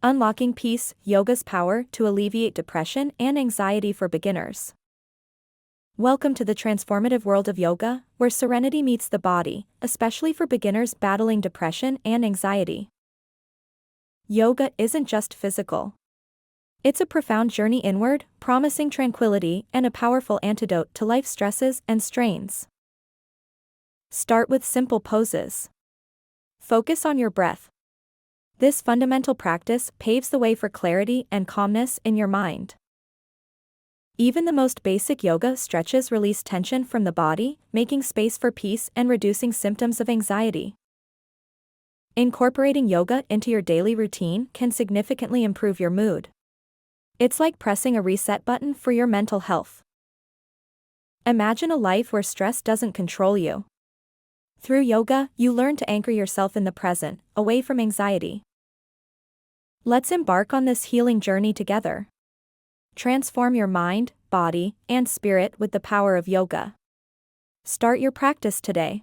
Unlocking Peace, Yoga's Power to Alleviate Depression and Anxiety for Beginners. Welcome to the transformative world of yoga, where serenity meets the body, especially for beginners battling depression and anxiety. Yoga isn't just physical. It's a profound journey inward, promising tranquility and a powerful antidote to life's stresses and strains. Start with simple poses. Focus on your breath. This fundamental practice paves the way for clarity and calmness in your mind. Even the most basic yoga stretches release tension from the body, making space for peace and reducing symptoms of anxiety. Incorporating yoga into your daily routine can significantly improve your mood. It's like pressing a reset button for your mental health. Imagine a life where stress doesn't control you. Through yoga, you learn to anchor yourself in the present, away from anxiety. Let's embark on this healing journey together. Transform your mind, body, and spirit with the power of yoga. Start your practice today.